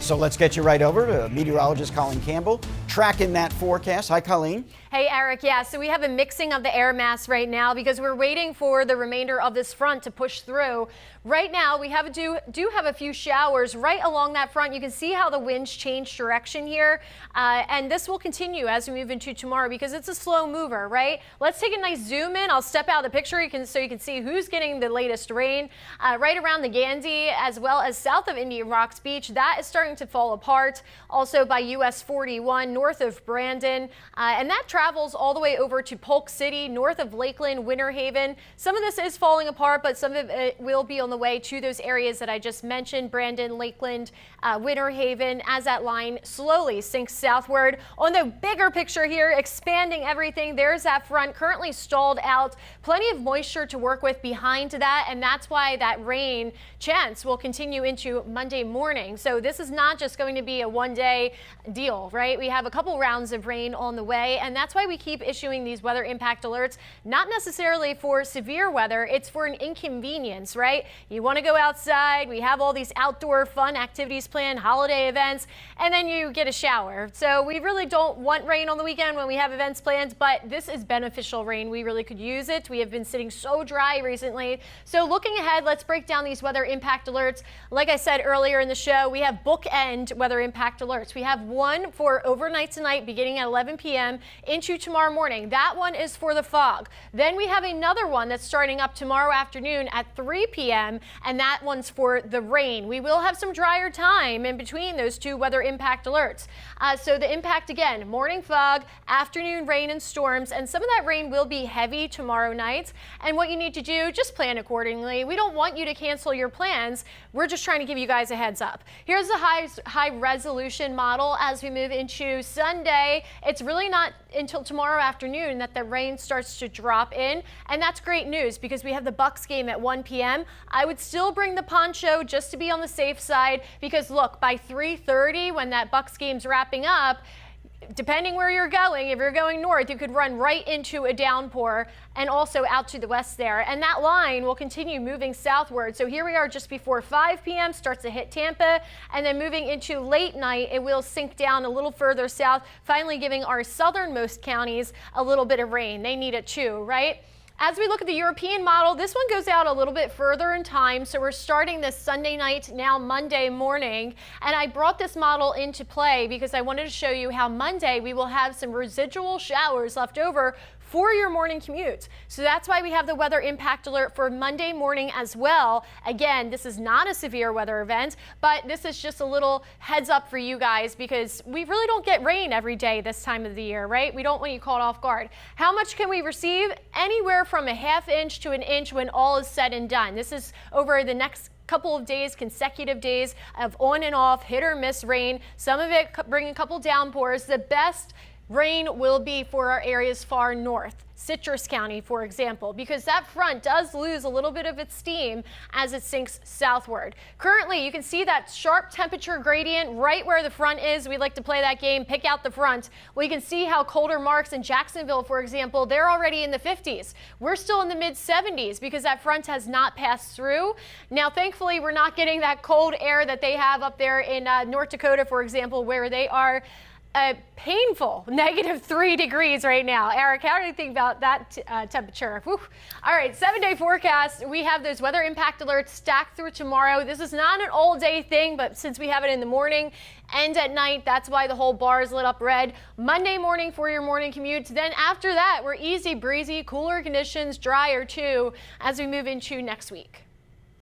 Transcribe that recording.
So let's get you right over to meteorologist Colleen Campbell, tracking that forecast. Hi, Colleen. Hey, Eric. Yeah, so we have a mixing of the air mass right now because we're waiting for the remainder of this front to push through. Right now, we do have a few showers right along that front. You can see how the winds change direction here, and this will continue as we move into tomorrow because it's a slow mover, right? Let's take a nice zoom in. I'll step out of the picture so you can see who's getting the latest rain. Right around the Gandhi as well as south of Indian Rocks Beach, that is starting to fall apart. Also by US 41 north of Brandon, and that travels all the way over to Polk City, north of Lakeland, Winter Haven. Some of this is falling apart, but some of it will be on the way to those areas that I just mentioned, Brandon, Lakeland, Winter Haven, as that line slowly sinks southward. On the bigger picture here, expanding everything, there's that front currently stalled out. Plenty of moisture to work with behind that, and that's why that rain chance will continue into Monday morning. So this is not just going to be a one-day deal, right? We have a couple rounds of rain on the way, and that's why we keep issuing these weather impact alerts, not necessarily for severe weather, it's for an inconvenience, right? You want to go outside, we have all these outdoor fun activities planned, holiday events, and then you get a shower. So we really don't want rain on the weekend when we have events planned, but this is beneficial rain. We really could use it. We have been sitting so dry recently. So looking ahead, let's break down these weather impact alerts. Like I said earlier in the show, we have bookend weather impact alerts. We have one for overnight tonight beginning at 11 p.m. into tomorrow morning. That one is for the fog. Then we have another one that's starting up tomorrow afternoon at 3 p.m. and that one's for the rain. We will have some drier time in between those two weather impact alerts. So the impact again, morning fog, afternoon rain and storms, and some of that rain will be heavy tomorrow night. And what you need to do, just plan accordingly. We don't want you to cancel your plans. We're just trying to give you guys a heads up. Here's the high resolution model as we move into Sunday. It's really not until tomorrow afternoon that the rain starts to drop in, and that's great news because we have the Bucks game at 1 p.m. I would still bring the poncho just to be on the safe side because look, by 3:30 when that Bucks game's wrapping up, depending where you're going, if you're going north, you could run right into a downpour and also out to the west there. And that line will continue moving southward. So here we are just before 5 p.m., starts to hit Tampa, and then moving into late night, it will sink down a little further south, finally giving our southernmost counties a little bit of rain. They need it too, right? As we look at the European model, this one goes out a little bit further in time. So we're starting this Sunday night, now Monday morning. And I brought this model into play because I wanted to show you how Monday we will have some residual showers left over for your morning commute. So that's why we have the weather impact alert for Monday morning as well. Again, this is not a severe weather event, but this is just a little heads up for you guys because we really don't get rain every day this time of the year, right? We don't want you caught off guard. How much can we receive? Anywhere from a ½ inch to an inch when all is said and done. This is over the next couple of days, consecutive days of on and off, hit or miss rain. Some of it bring a couple downpours. The best rain will be for our areas far north, Citrus County, for example, because that front does lose a little bit of its steam as it sinks southward. Currently, you can see that sharp temperature gradient right where the front is. We like to play that game, pick out the front. Well, you can see how colder marks in Jacksonville, for example, they're already in the 50s. We're still in the mid 70s because that front has not passed through. Now, thankfully, we're not getting that cold air that they have up there in North Dakota, for example, where they are a painful -3 degrees right now. Eric, how do you think about that temperature? Whew. All right, 7-day forecast. We have those weather impact alerts stacked through tomorrow. This is not an all-day thing, but since we have it in the morning and at night, that's why the whole bar is lit up red. Monday morning for your morning commute. Then after that, we're easy breezy, cooler conditions, drier too, as we move into next week.